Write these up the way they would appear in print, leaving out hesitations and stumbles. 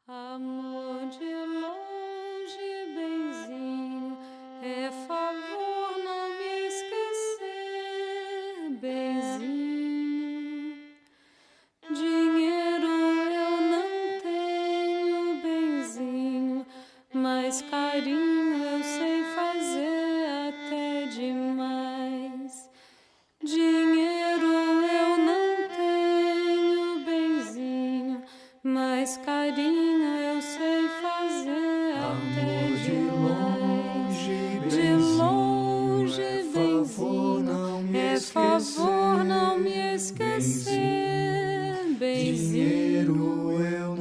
Amor de longe, benzinho, é favor não me esquecer, benzinho. Dinheiro eu não tenho, benzinho, mas carinho eu sei fazer até demais. Dinheiro eu não tenho, benzinho, mas carinho eu sei fazer até demais. De longe, benzinho, é favor não me esquecer, benzinho.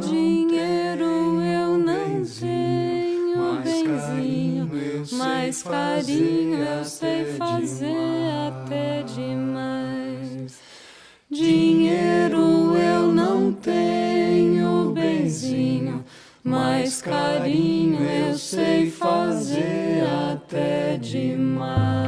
Dinheiro eu não tenho, benzinho, mas carinho eu sei fazer até demais. Dinheiro eu não tenho, benzinho, mas carinho eu sei fazer até demais.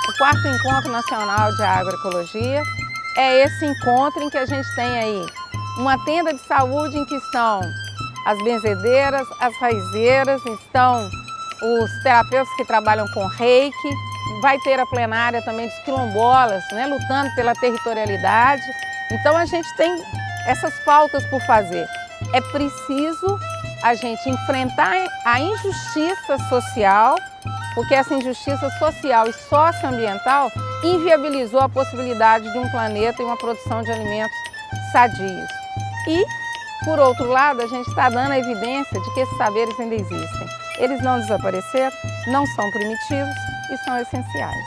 O quarto Encontro Nacional de Agroecologia é esse encontro em que a gente tem aí uma tenda de saúde em que estão as benzedeiras, as raizeiras, estão os terapeutas que trabalham com reiki, vai ter a plenária também dos quilombolas, né, lutando pela territorialidade. Então a gente tem essas pautas por fazer. É preciso a gente enfrentar a injustiça social, porque essa injustiça social e socioambiental inviabilizou a possibilidade de um planeta e uma produção de alimentos sadios. E, por outro lado, a gente está dando a evidência de que esses saberes ainda existem. Eles não desapareceram, não são primitivos e são essenciais.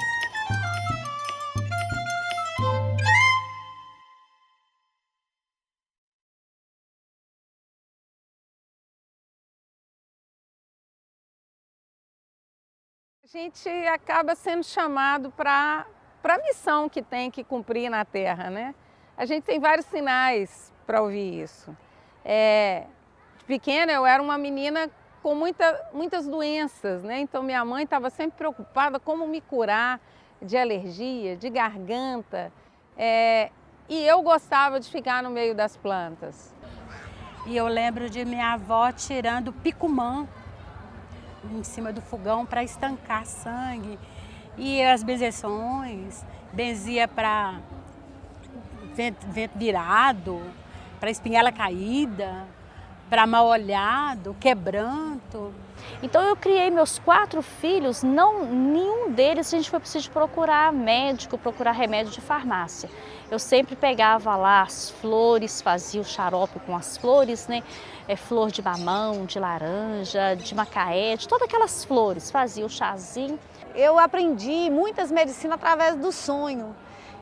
A gente acaba sendo chamado para a missão que tem que cumprir na Terra, né? A gente tem vários sinais para ouvir isso. De pequena eu era uma menina com muitas doenças, né? Então minha mãe estava sempre preocupada como me curar de alergia, de garganta. E eu gostava de ficar no meio das plantas. E eu lembro de minha avó tirando picumã em cima do fogão para estancar sangue. E as benzeções, benzia para vento virado, para espinhela caída, para mal olhado, quebranto. Então eu criei meus 4 filhos, nenhum deles a gente foi preciso procurar médico, procurar remédio de farmácia. Eu sempre pegava lá as flores, fazia o xarope com as flores, né? Flor de mamão, de laranja, de macaé, de todas aquelas flores, fazia o chazinho. Eu aprendi muitas medicinas através do sonho.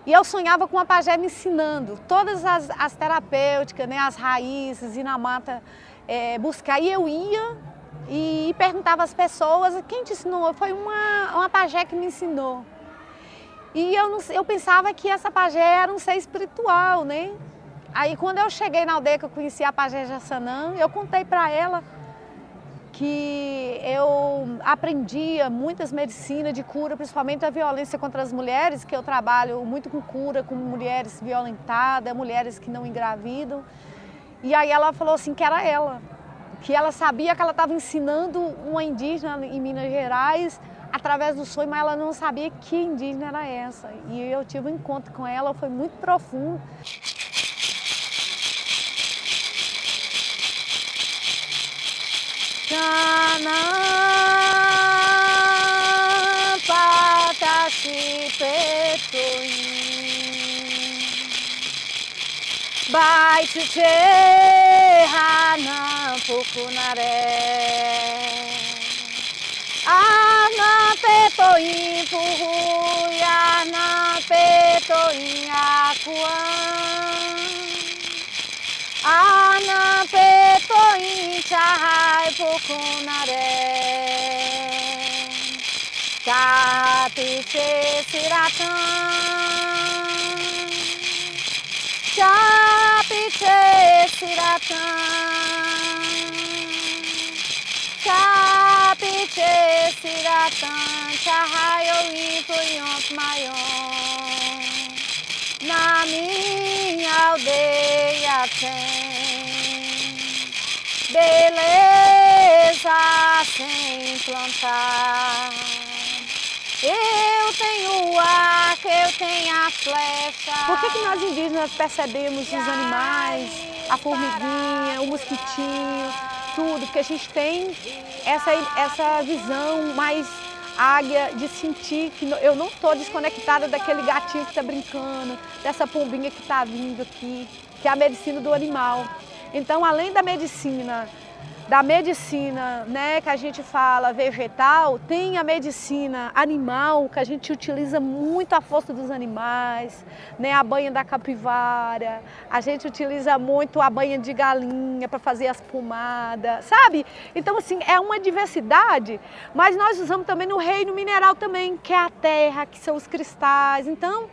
E eu sonhava com a pajé me ensinando todas as terapêuticas, né, as raízes, ir na mata buscar. E eu ia e perguntava às pessoas, quem te ensinou? Foi uma pajé que me ensinou. E eu pensava que essa pajé era um ser espiritual, né? Aí quando eu cheguei na aldeia que eu conheci a pajé Jassanã, eu contei para ela que eu aprendia muitas medicinas de cura, principalmente a violência contra as mulheres, que eu trabalho muito com cura, com mulheres violentadas, mulheres que não engravidam. E aí ela falou assim que era ela, que ela sabia que ela estava ensinando uma indígena em Minas Gerais através do sonho, mas ela não sabia que indígena era essa. E eu tive um encontro com ela, foi muito profundo. Cana patashi petoin bai chuche hana pukunare ana petoin puhu yana petoin akuan ana petoin chahai pukunare Chapiche siratã, chapiche siratã, chapiche siratã, chahayo impoyont maior. Na minha aldeia tem beleza sem plantar. Eu tenho o arco, eu tenho a flecha. Por que nós indígenas percebemos os animais, a formiguinha, o mosquitinho, tudo? Porque a gente tem essa visão mais águia de sentir que eu não estou desconectada daquele gatinho que está brincando, dessa pombinha que está vindo aqui, que é a medicina do animal. Então, além da medicina, né, que a gente fala vegetal, tem a medicina animal, que a gente utiliza muito a força dos animais, né, a banha da capivara, a gente utiliza muito a banha de galinha para fazer as pomadas, sabe? Então, assim, é uma diversidade, mas nós usamos também no reino mineral também, que é a terra, que são os cristais. Então,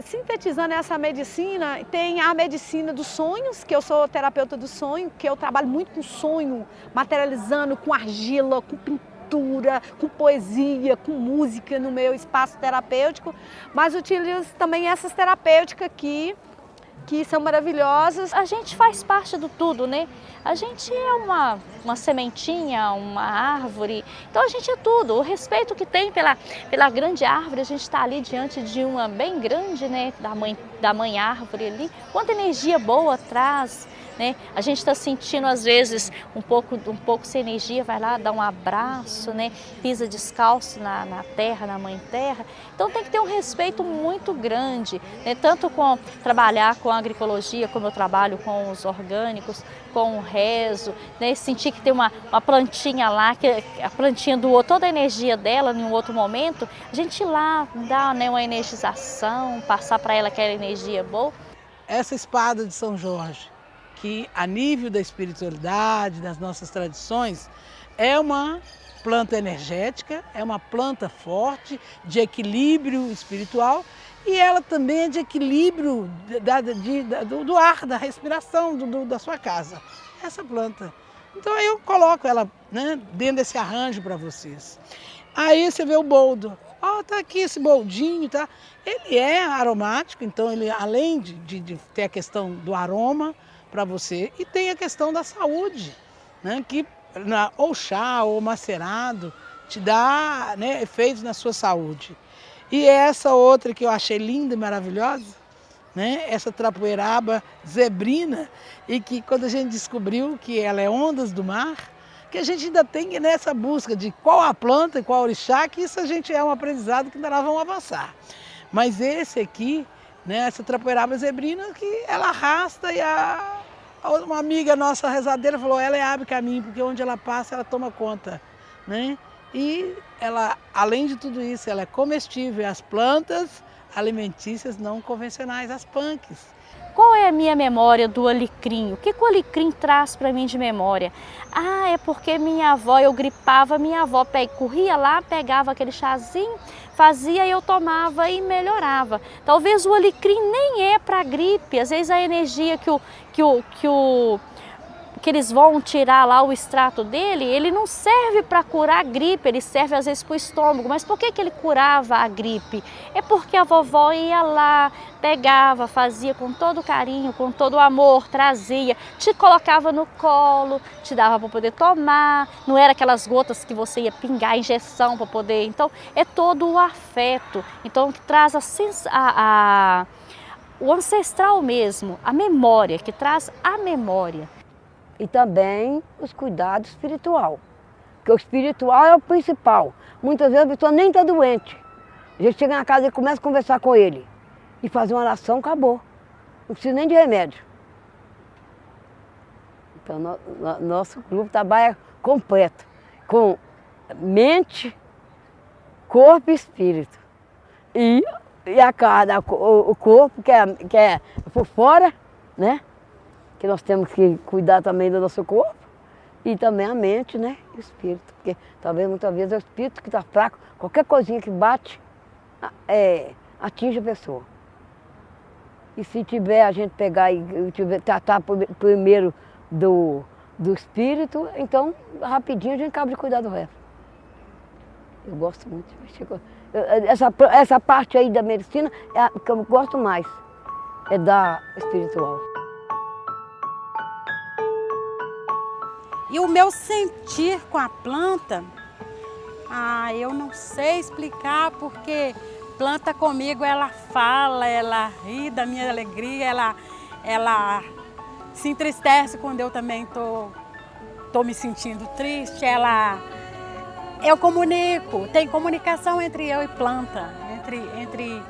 sintetizando essa medicina, tem a medicina dos sonhos, que eu sou terapeuta do sonho, que eu trabalho muito com sonho, materializando com argila, com pintura, com poesia, com música no meu espaço terapêutico, mas utilizo também essas terapêuticas aqui, que são maravilhosas. A gente faz parte do tudo, né? A gente é uma sementinha, uma árvore, então a gente é tudo. O respeito que tem pela grande árvore, a gente está ali diante de uma bem grande, né? Da mãe árvore ali. Quanta energia boa traz, né? A gente está sentindo às vezes um pouco sem energia, vai lá, dá um abraço, né? Pisa descalço na terra, na mãe terra. Então tem que ter um respeito muito grande, né? Tanto com trabalhar com a agroecologia, como eu trabalho com os orgânicos, com o rezo, né? Sentir que tem uma plantinha lá, que a plantinha doou toda a energia dela em um outro momento, a gente ir lá dar, né, uma energização, passar para ela aquela energia boa. Essa espada de São Jorge, que a nível da espiritualidade, das nossas tradições, é uma planta energética, é uma planta forte, de equilíbrio espiritual, e ela também é de equilíbrio do ar, da respiração da sua casa, essa planta. Então eu coloco ela, né, dentro desse arranjo para vocês. Aí você vê o boldo. Ó, tá aqui esse boldinho, tá? Ele é aromático, então ele, além de ter a questão do aroma para você, e tem a questão da saúde, né, que ou chá ou macerado te dá, né, efeitos na sua saúde. E essa outra que eu achei linda e maravilhosa, né, essa trapoeraba zebrina, e que quando a gente descobriu que ela é ondas do mar, que a gente ainda tem nessa busca de qual a planta e qual orixá, que isso a gente é um aprendizado que ainda nós vamos avançar. Mas esse aqui, né, essa trapoeraba zebrina, que ela arrasta, e uma amiga nossa rezadeira falou, ela abre caminho, porque onde ela passa, ela toma conta, né? E ela, além de tudo isso, ela é comestível, as plantas alimentícias não convencionais, as punks. Qual é a minha memória do alecrim? O que o alecrim traz para mim de memória? Ah, é porque minha avó, eu gripava, minha avó corria lá, pegava aquele chazinho, fazia e eu tomava e melhorava. Talvez o alecrim nem é para gripe, às vezes a energia que eles vão tirar lá o extrato dele, ele não serve para curar a gripe, ele serve às vezes para o estômago. Mas por que ele curava a gripe? É porque a vovó ia lá, pegava, fazia com todo carinho, com todo o amor, trazia, te colocava no colo, te dava para poder tomar, não era aquelas gotas que você ia pingar a injeção para poder. Então é todo o afeto, então que traz o ancestral mesmo, a memória, que traz a memória. E também os cuidados espiritual, porque o espiritual é o principal. Muitas vezes a pessoa nem está doente. A gente chega na casa e começa a conversar com ele e fazer uma oração, acabou. Não precisa nem de remédio. Então nosso grupo trabalha completo, com mente, corpo e espírito. E a cara, o corpo que é por fora, né? Que nós temos que cuidar também do nosso corpo, E também a mente, né? E o espírito. Porque talvez muitas vezes é o espírito que está fraco, qualquer coisinha que bate, atinge a pessoa. E se tiver a gente pegar e tratar primeiro do espírito, então rapidinho a gente acaba de cuidar do resto. Eu gosto muito de mexer com... Essa parte aí da medicina é a que eu gosto mais, é da espiritual. E o meu sentir com a planta, eu não sei explicar, porque planta comigo, ela fala, ela ri da minha alegria, ela se entristece quando eu também tô me sentindo triste, eu comunico, tem comunicação entre eu e planta, entre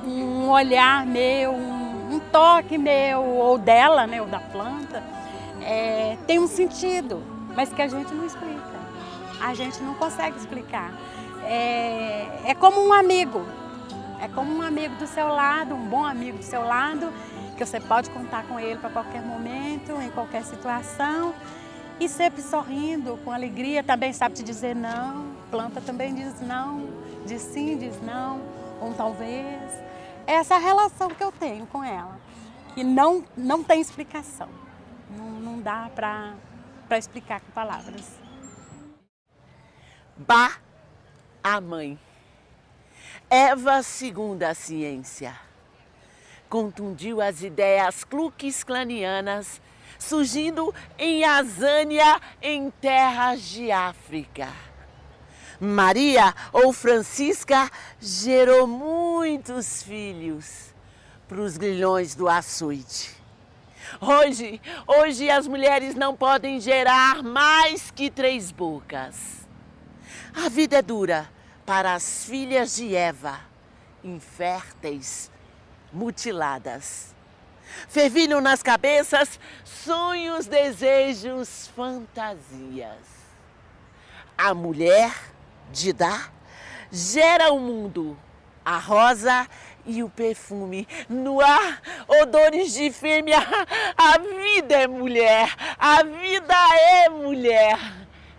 um olhar meu, um toque meu, ou dela, né, ou da planta. Tem um sentido, mas que a gente não explica, a gente não consegue explicar. É como um amigo, do seu lado, um bom amigo do seu lado, que você pode contar com ele para qualquer momento, em qualquer situação, e sempre sorrindo, com alegria, também sabe te dizer não, planta também diz não, diz sim, diz não, ou talvez. Essa é a relação que eu tenho com ela, que não tem explicação. Não dá para explicar com palavras. Bá, a mãe. Eva, segundo a ciência, contundiu as ideias klux-klanianas, surgindo em Azânia, em terras de África. Maria, ou Francisca, gerou muitos filhos para os grilhões do açoite. Hoje as mulheres não podem gerar mais que 3 bocas. A vida é dura para as filhas de Eva, inférteis, mutiladas. Fervilham nas cabeças sonhos, desejos, fantasias. A mulher de Dá gera o mundo, a rosa e o perfume, no ar, odores de fêmea. A vida é mulher, a vida é mulher.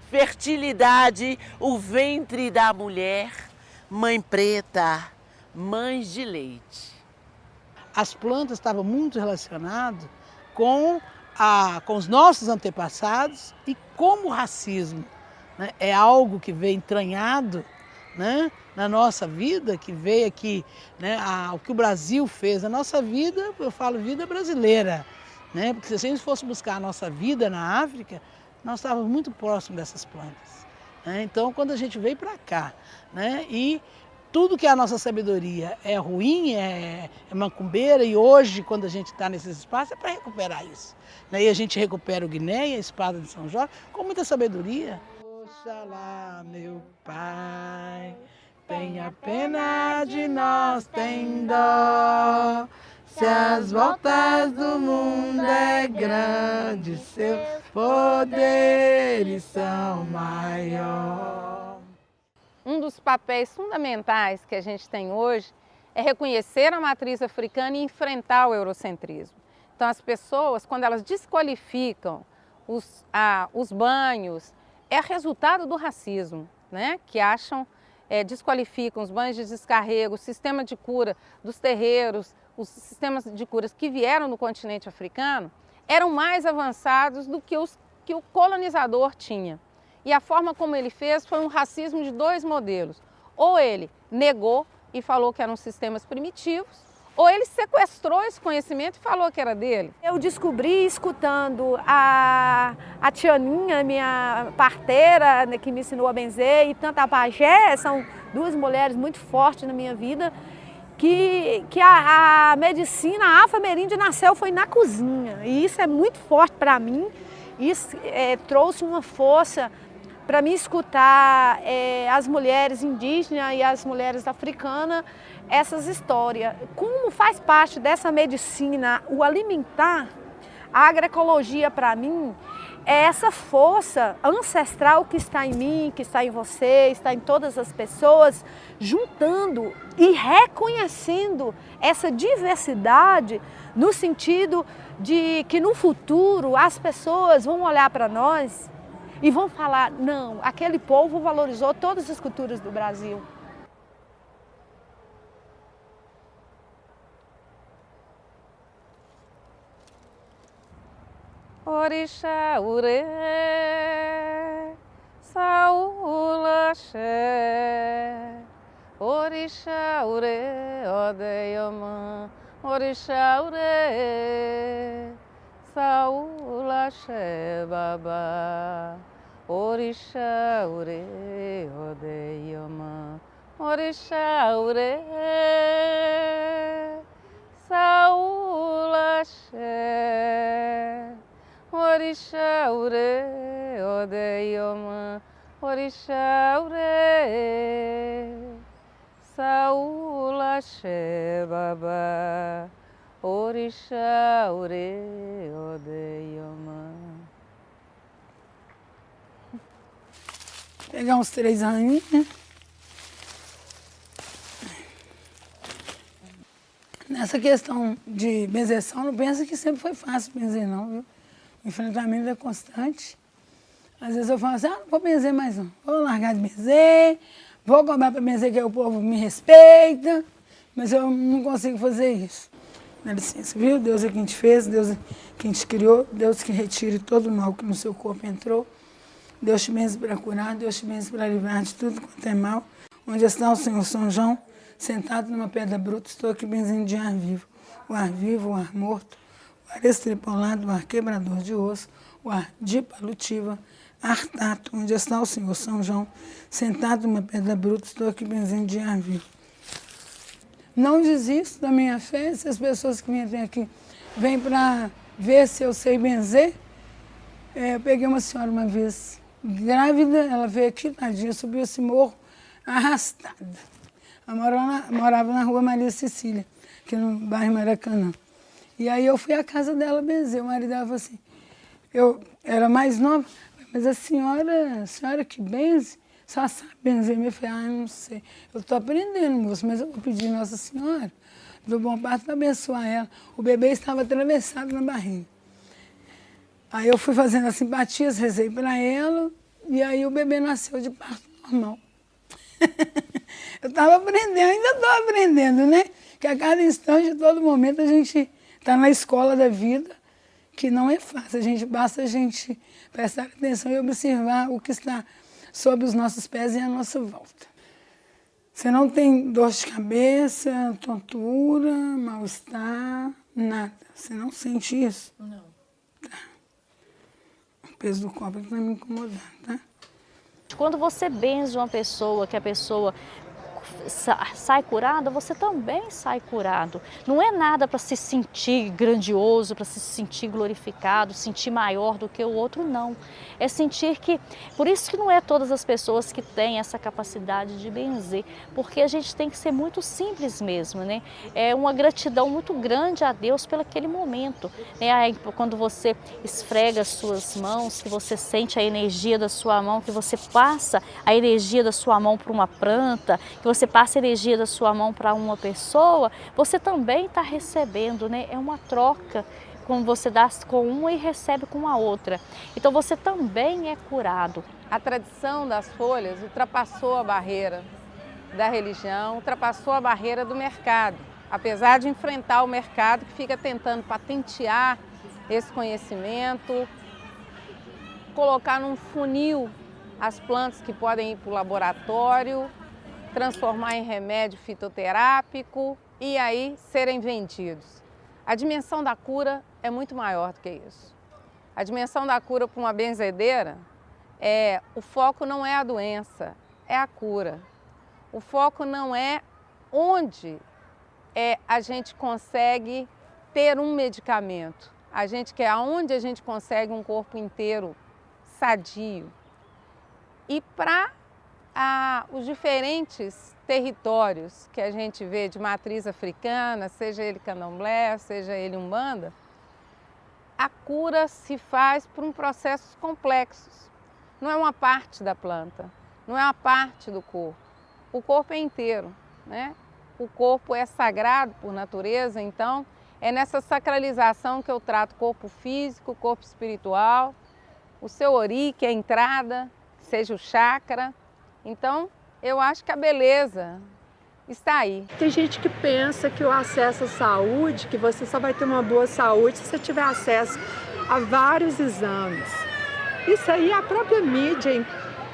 Fertilidade, o ventre da mulher, mãe preta, mãe de leite. As plantas estavam muito relacionadas com os nossos antepassados e como o racismo, né, é algo que veio entranhado, né, na nossa vida, que veio aqui, né, o que o Brasil fez, a nossa vida, eu falo vida brasileira, né, porque se a gente fosse buscar a nossa vida na África, nós estávamos muito próximos dessas plantas, né? Então, quando a gente veio para cá, né, e tudo que é a nossa sabedoria é ruim, é macumbeira, e hoje, quando a gente está nesses espaços, é para recuperar isso, né? E a gente recupera o Guiné e a espada de São Jorge com muita sabedoria. Oxalá, meu Pai, tenha pena de nós, tem dó. Se as voltas do mundo é grande, seus poderes são maiores. Um dos papéis fundamentais que a gente tem hoje é reconhecer a matriz africana e enfrentar o eurocentrismo. Então as pessoas, quando elas desqualificam os banhos, é resultado do racismo, né? Que acham, desqualificam os banhos de descarrego, o sistema de cura dos terreiros, os sistemas de curas que vieram do continente africano eram mais avançados do que os que o colonizador tinha. E a forma como ele fez foi um racismo de 2 modelos. Ou ele negou e falou que eram sistemas primitivos, ou ele sequestrou esse conhecimento e falou que era dele. Eu descobri escutando a Tianinha, minha parteira, né, que me ensinou a benzer, e tanto a pajé, são 2 mulheres muito fortes na minha vida, que a medicina afro-ameríndia nasceu foi na cozinha. E isso é muito forte para mim, isso trouxe uma força para me escutar as mulheres indígenas e as mulheres africanas, essas histórias. Como faz parte dessa medicina o alimentar, a agroecologia para mim é essa força ancestral que está em mim, que está em você, está em todas as pessoas, juntando e reconhecendo essa diversidade no sentido de que no futuro as pessoas vão olhar para nós e vão falar, não, aquele povo valorizou todas as culturas do Brasil. Orixá Urê, Saúl Axé, Orixá Urê, Odeiamã, Orixá Urê, Saúl Axé Babá, Orixá Urê, Odeiamã, Orixá Urê, Saúl Axé. Orixá Urê, Odeiamã, Orixá Urê, Saúl Axé Babá, Orixá Urê, Odeiamã. Pegar uns 3 aninhos, né? Nessa questão de benzeção, não pensa que sempre foi fácil benzer, não, viu? O enfrentamento é constante. Às vezes eu falo assim, não vou benzer mais não. Vou largar de benzer, vou cobrar para benzer que o povo me respeita, mas eu não consigo fazer isso. Dá licença, viu? Deus é quem te fez, Deus é quem te criou, Deus que retire todo o mal que no seu corpo entrou. Deus te benze para curar, Deus te benze para livrar de tudo quanto é mal. Onde está o Senhor São João, sentado numa pedra bruta, estou aqui benzendo de ar vivo. O ar vivo, o ar morto, o ar estripolado, o ar quebrador de osso, o ar dipalutiva, ar tato, onde está o Senhor São João, sentado numa pedra bruta, estou aqui benzendo de ar vivo. Não desisto da minha fé, se as pessoas que vêm aqui vêm para ver se eu sei benzer. Eu peguei uma senhora uma vez grávida, ela veio aqui, tadinha, subiu esse morro arrastada. Ela morava na rua Maria Cecília, aqui no bairro Maracanã. E aí eu fui à casa dela benzer, o marido dela falou assim, eu era mais nova, mas a senhora que benze, só sabe benzer. Eu falei, não sei, eu estou aprendendo, moço, mas eu vou pedir Nossa Senhora do Bom Parto para abençoar ela. O bebê estava atravessado na barriga. Aí eu fui fazendo as simpatias, rezei para ela, e aí o bebê nasceu de parto normal. Eu estava aprendendo, ainda estou aprendendo, né? Que a cada instante, a todo momento, a gente está na escola da vida, que não é fácil. Basta a gente prestar atenção e observar o que está sob os nossos pés e à nossa volta. Você não tem dor de cabeça, tontura, mal-estar, nada. Você não sente isso? Não. Tá. O peso do copo está me incomodando, tá? Quando você benze uma pessoa, que a pessoa sai curada, você também sai curado. Não é nada para se sentir grandioso, para se sentir glorificado, sentir maior do que o outro, não. É sentir que, por isso que não é todas as pessoas que têm essa capacidade de benzer, porque a gente tem que ser muito simples mesmo, né? É uma gratidão muito grande a Deus pelo aquele momento, né? Aí, quando você esfrega as suas mãos, que você sente a energia da sua mão, que você passa a energia da sua mão para uma planta, que você passa a energia da sua mão para uma pessoa, você também está recebendo, né? É uma troca, como você dá com uma e recebe com a outra. Então você também é curado. A tradição das folhas ultrapassou a barreira da religião, ultrapassou a barreira do mercado. Apesar de enfrentar o mercado que fica tentando patentear esse conhecimento, colocar num funil as plantas que podem ir para o laboratório, transformar em remédio fitoterápico e aí serem vendidos. A dimensão da cura é muito maior do que isso. A dimensão da cura para uma benzedeira, o foco não é a doença, é a cura. O foco não é onde a gente consegue ter um medicamento. A gente quer aonde a gente consegue um corpo inteiro sadio. E para os diferentes territórios que a gente vê de matriz africana, seja ele candomblé, seja ele umbanda, a cura se faz por um processos complexos. Não é uma parte da planta, não é uma parte do corpo. O corpo é inteiro, né? O corpo é sagrado por natureza, então é nessa sacralização que eu trato corpo físico, corpo espiritual, o seu ori, que é a entrada, seja o chakra. Então, eu acho que a beleza está aí. Tem gente que pensa que o acesso à saúde, que você só vai ter uma boa saúde se você tiver acesso a vários exames. Isso aí a própria mídia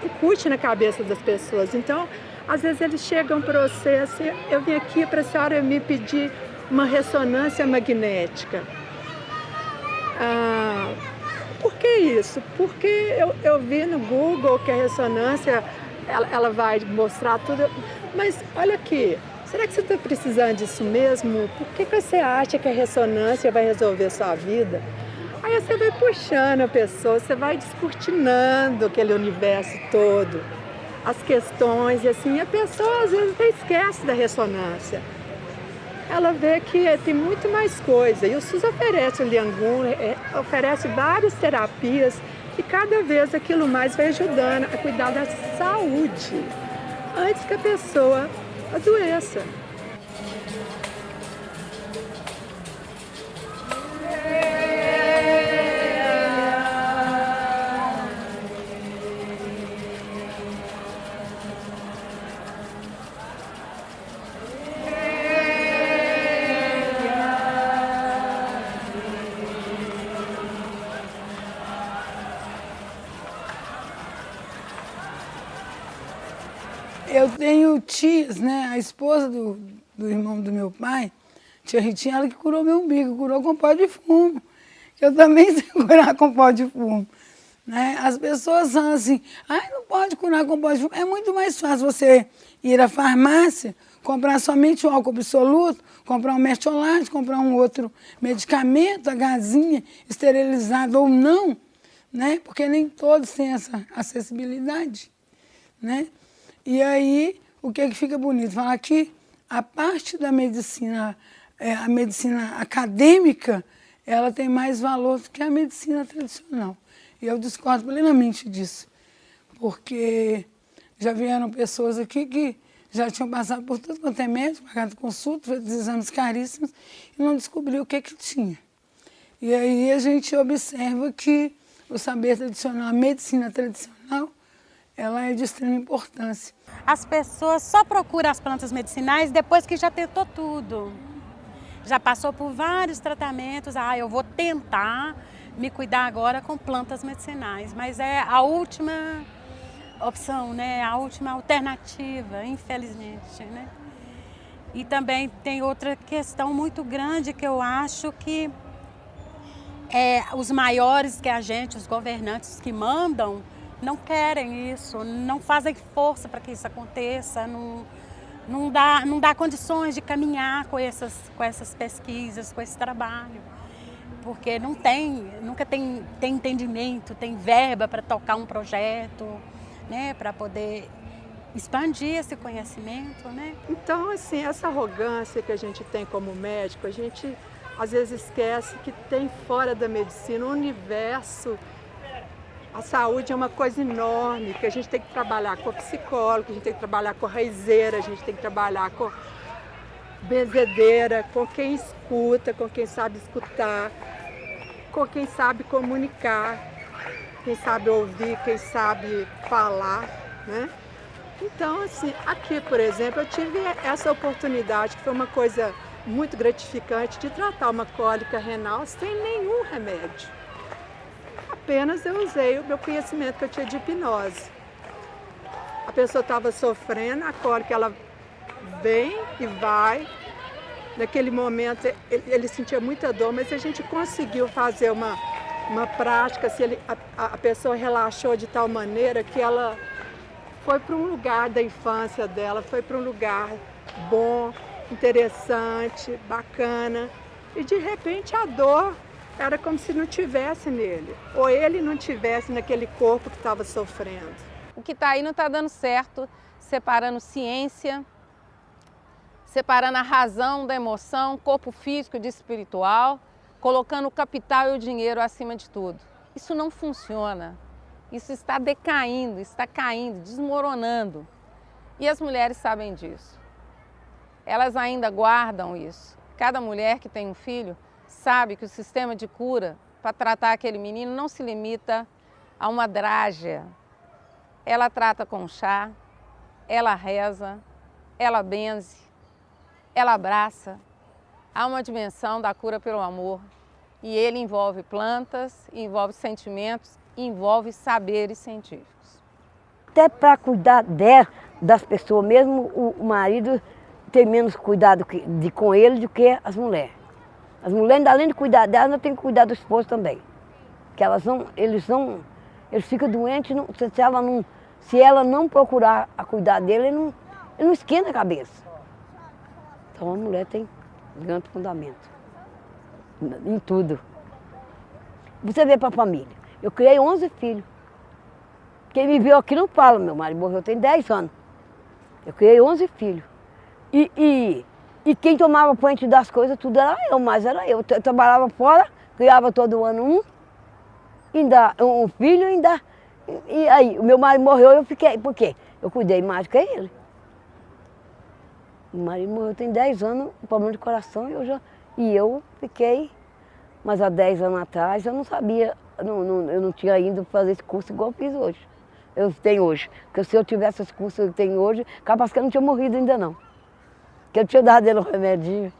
incute na cabeça das pessoas. Então, às vezes eles chegam para você assim, eu vim aqui para a senhora me pedir uma ressonância magnética. Por que isso? Porque eu vi no Google que a ressonância, ela vai mostrar tudo. Mas olha aqui, será que você está precisando disso mesmo? Por que você acha que a ressonância vai resolver a sua vida? Aí você vai puxando a pessoa, você vai descortinando aquele universo todo, as questões, e assim, a pessoa às vezes até esquece da ressonância. Ela vê que tem muito mais coisa. E o SUS oferece o Liangun, oferece várias terapias, e cada vez aquilo mais vai ajudando a cuidar da saúde, antes que a pessoa adoeça. Eu tenho tias, né? A esposa do irmão do meu pai, tia Ritinha, ela que curou meu umbigo, curou com pó de fumo. Eu também sei curar com pó de fumo. Né? As pessoas são assim, não pode curar com pó de fumo. É muito mais fácil você ir à farmácia, comprar somente o álcool absoluto, comprar um mertiolate, comprar um outro medicamento, a gazinha, esterilizado ou não, né? Porque nem todos têm essa acessibilidade, né? E aí, o que fica bonito? Falar que a parte da medicina, a medicina acadêmica, ela tem mais valor do que a medicina tradicional. E eu discordo plenamente disso, porque já vieram pessoas aqui que já tinham passado por tudo quanto é médico, pagado consulta, feito exames caríssimos, e não descobriu o que tinha. E aí a gente observa que o saber tradicional, a medicina tradicional, ela é de extrema importância. As pessoas só procuram as plantas medicinais depois que já tentou tudo. Já passou por vários tratamentos, eu vou tentar me cuidar agora com plantas medicinais. Mas é a última opção, né? A última alternativa, infelizmente, né? E também tem outra questão muito grande que eu acho que os maiores que a gente, os governantes que mandam, não querem isso, não fazem força para que isso aconteça, não dá condições de caminhar com essas pesquisas, com esse trabalho, porque nunca tem entendimento, tem verba para tocar um projeto, né, para poder expandir esse conhecimento, né? Então, assim, essa arrogância que a gente tem como médico, a gente às vezes esquece que tem fora da medicina um universo. A saúde é uma coisa enorme, que a gente tem que trabalhar com a psicóloga, a gente tem que trabalhar com a raizeira, a gente tem que trabalhar com benzedeira, com quem escuta, com quem sabe escutar, com quem sabe comunicar, quem sabe ouvir, quem sabe falar, né? Então, assim, aqui, por exemplo, eu tive essa oportunidade, que foi uma coisa muito gratificante, de tratar uma cólica renal sem nenhum remédio. Apenas eu usei o meu conhecimento que eu tinha de hipnose. A pessoa estava sofrendo, a cólica ela vem e vai. Naquele momento ele sentia muita dor, mas a gente conseguiu fazer uma prática, assim, a pessoa relaxou de tal maneira que ela foi para um lugar da infância dela, foi para um lugar bom, interessante, bacana. E de repente a dor era como se não tivesse nele, ou ele não tivesse naquele corpo que estava sofrendo. O que está aí não está dando certo, separando ciência, separando a razão da emoção, corpo físico de espiritual. colocando o capital e o dinheiro acima de tudo. Isso não funciona. Isso está decaindo, está caindo, desmoronando. E as mulheres sabem disso. Elas ainda guardam isso. Cada mulher que tem um filho sabe que o sistema de cura para tratar aquele menino não se limita a uma drágia. Ela trata com chá, ela reza, ela benze, ela abraça. Há uma dimensão da cura pelo amor e ele envolve plantas, envolve sentimentos, envolve saberes científicos. Até para cuidar das pessoas, mesmo o marido tem menos cuidado com ele do que as mulheres. As mulheres, além de cuidar delas, ainda tem que cuidar do esposo também. Que eles ficam doentes, se ela não procurar a cuidar dele, ele não esquenta a cabeça. Então a mulher tem grande fundamento em tudo. Você vê para a família. Eu criei 11 filhos. Quem me viu aqui não fala, meu marido morreu tem 10 anos. Eu criei 11 filhos. E quem tomava frente das coisas, tudo era eu, mas era eu. Eu trabalhava fora, criava todo ano um filho, ainda. E aí, o meu marido morreu, eu fiquei. Por quê? Eu cuidei mais do que ele. Meu marido morreu tem 10 anos, problema de coração, e eu fiquei. Mas há 10 anos atrás eu não sabia, eu não tinha ainda fazer esse curso igual eu fiz hoje. Eu tenho hoje. Porque se eu tivesse esse curso que eu tenho hoje, capaz que eu não tinha morrido ainda não. Porque eu tinha dado ele um remedinho.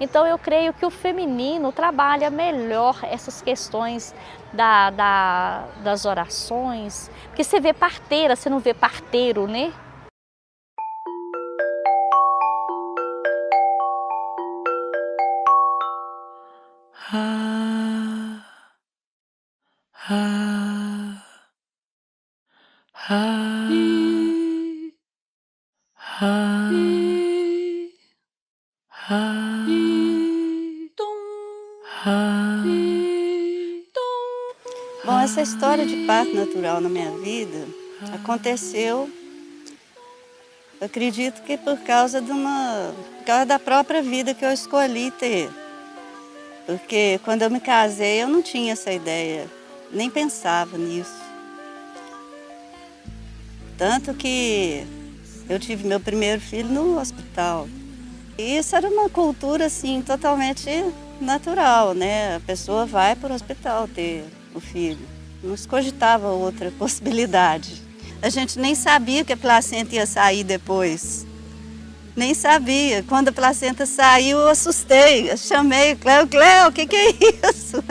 Então eu creio que o feminino trabalha melhor essas questões das orações. Porque você vê parteira, você não vê parteiro, né? Bom, essa história de parto natural na minha vida aconteceu, eu acredito que por causa da própria vida que eu escolhi ter. Porque quando eu me casei eu não tinha essa ideia, nem pensava nisso. Tanto que eu tive meu primeiro filho no hospital. E isso era uma cultura assim totalmente natural, né? A pessoa vai para o hospital ter o filho. Não se cogitava outra possibilidade. A gente nem sabia que a placenta ia sair depois. Nem sabia. Quando a placenta saiu, eu assustei. Eu chamei, Cleo, o que é isso?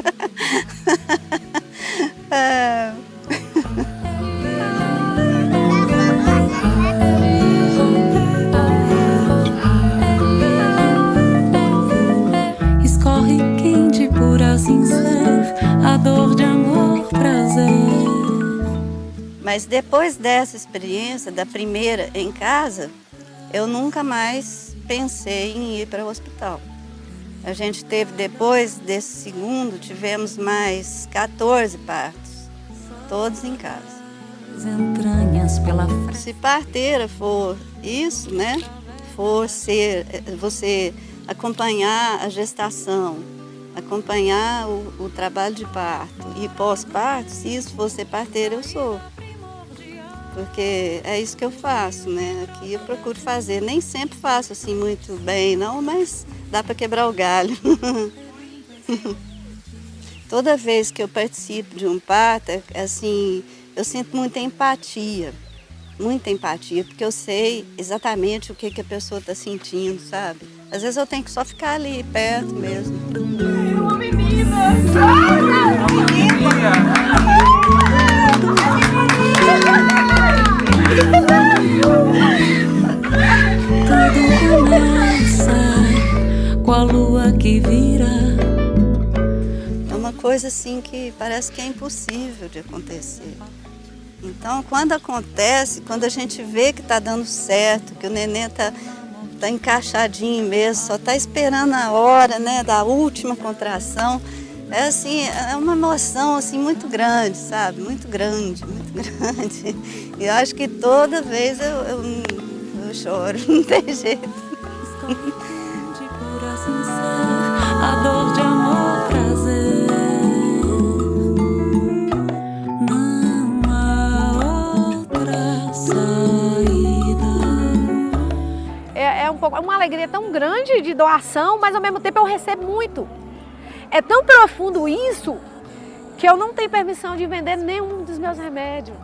Escorre quente por assim ser, a dor de amor, prazer. Mas depois dessa experiência, da primeira em casa, eu nunca mais pensei em ir para o hospital. A gente teve, depois desse segundo, tivemos mais 14 partos, todos em casa. Entranhas pela frente. Se parteira for isso, né? For ser você acompanhar a gestação, acompanhar o trabalho de parto e pós-parto, se isso for ser parteira, eu sou. Porque é isso que eu faço, né? Aqui eu procuro fazer. Nem sempre faço assim muito bem, não, mas dá para quebrar o galho. Toda vez que eu participo de um parto, assim, eu sinto muita empatia, porque eu sei exatamente o que a pessoa está sentindo, sabe? Às vezes eu tenho que só ficar ali perto mesmo. Uma menina! Tudo começa com a lua que vira. É uma coisa assim que parece que é impossível de acontecer. Então, quando acontece, quando a gente vê que está dando certo, que o neném está encaixadinho mesmo, só está esperando a hora, né, da última contração, é assim, é uma emoção assim muito grande, sabe? Muito grande, muito grande. E eu acho que toda vez eu choro, não tem jeito. A dor de amor. uma alegria tão grande de doação, mas ao mesmo tempo eu recebo muito. É tão profundo isso que eu não tenho permissão de vender nenhum dos meus remédios.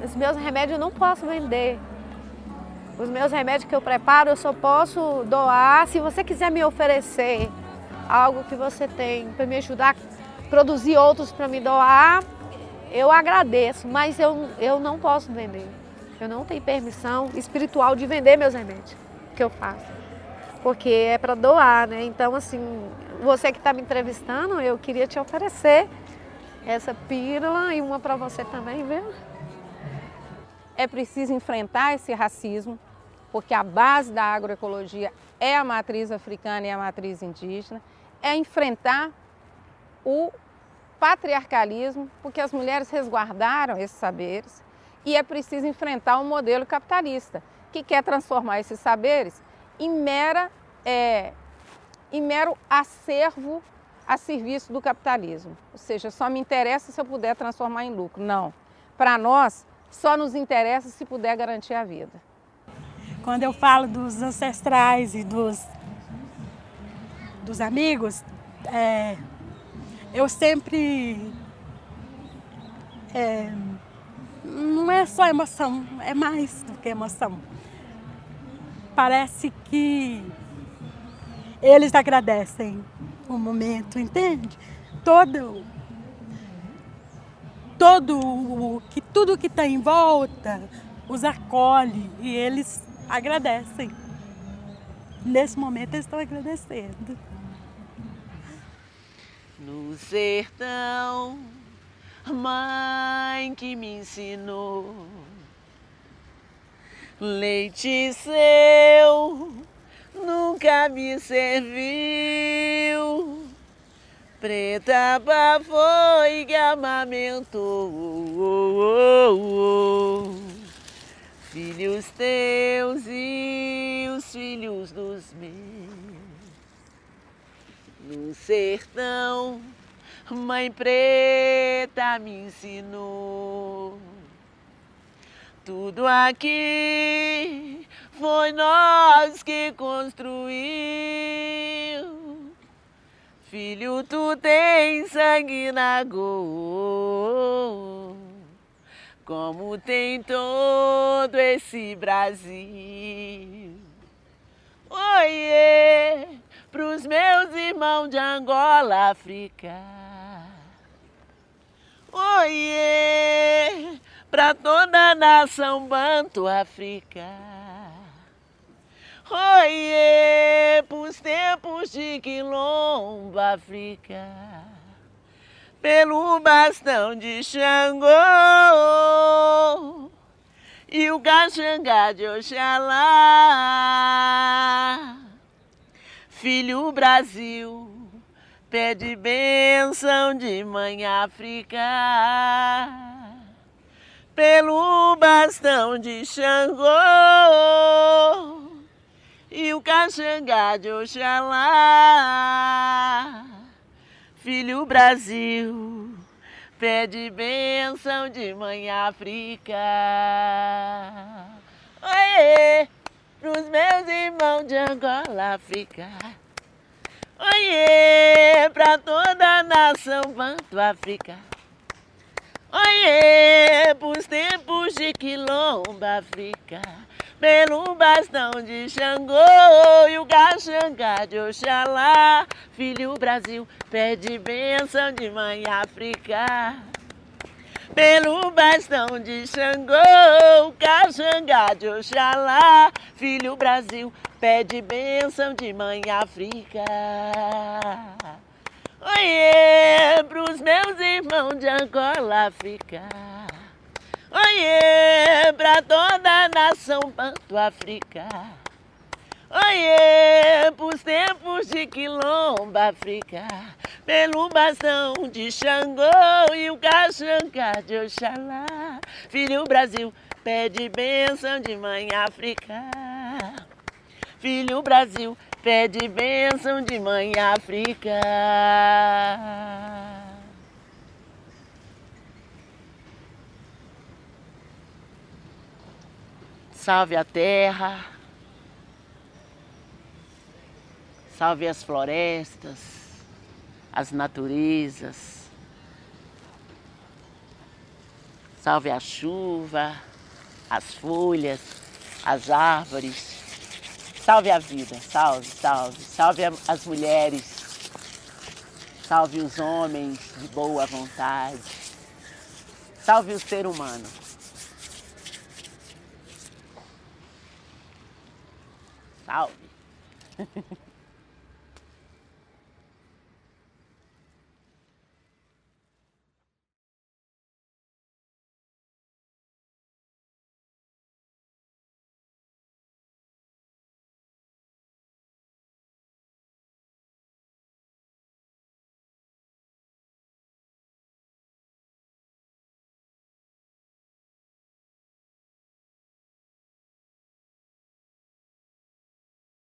Os meus remédios eu não posso vender. Os meus remédios que eu preparo eu só posso doar se você quiser me oferecer algo que você tem para me ajudar a produzir outros para me doar. Eu agradeço, mas eu não posso vender. Eu não tenho permissão espiritual de vender meus remédios que eu faço. Porque é para doar, né? Então, assim, você que está me entrevistando, eu queria te oferecer essa pílula e uma para você também, viu? É preciso enfrentar esse racismo, porque a base da agroecologia é a matriz africana e a matriz indígena. É enfrentar o patriarcalismo, porque as mulheres resguardaram esses saberes, e é preciso enfrentar o modelo capitalista, que quer transformar esses saberes em mero acervo a serviço do capitalismo. Ou seja, só me interessa se eu puder transformar em lucro. Não. Para nós, só nos interessa se puder garantir a vida. Quando eu falo dos ancestrais e dos amigos, eu sempre... não é só emoção, é mais do que emoção. Parece que eles agradecem o momento, entende? Tudo que está em volta os acolhe e eles agradecem. Nesse momento eles estão agradecendo. No sertão, mãe que me ensinou, leite seu nunca me serviu, preta foi que amamentou, filhos teus e os filhos dos meus. No sertão, mãe preta me ensinou. Tudo aqui foi nós que construiu. Filho, tu tens sangue na goa, como tem todo esse Brasil. Oiê, pros meus irmãos de Angola, África. Oiê, pra toda a nação banto, África. Oiê, pros tempos de quilombo, África. Pelo bastão de Xangô e o caxangá de Oxalá. Filho Brasil, pede bênção de mãe África. Pelo bastão de Xangô e o caxangá de Oxalá. Filho Brasil, pede bênção de mãe África. Oiê, pros meus irmãos de Angola, África. Oiê, pra toda a nação banto, África. Oiê, pros tempos de quilombo, África. Pelo bastão de Xangô e o caxangá de Oxalá. Filho Brasil, pede bênção de mãe África. Pelo bastão de Xangô, o caxangá de Oxalá. Filho Brasil, pede bênção de mãe África. Oiê, pros meus irmãos de Angola, África. Oiê, pra toda a nação banto, África. Oiê, pros tempos de quilombo, África. Pelo bastão de Xangô e o caxangá de Oxalá. Filho Brasil, pede bênção de mãe África. Filho Brasil, pede bênção de mãe África. Salve a terra, Salve as florestas, as naturezas. Salve a chuva, as folhas, as árvores. Salve a vida, salve, salve. Salve as mulheres. Salve os homens de boa vontade. Salve o ser humano. Salve.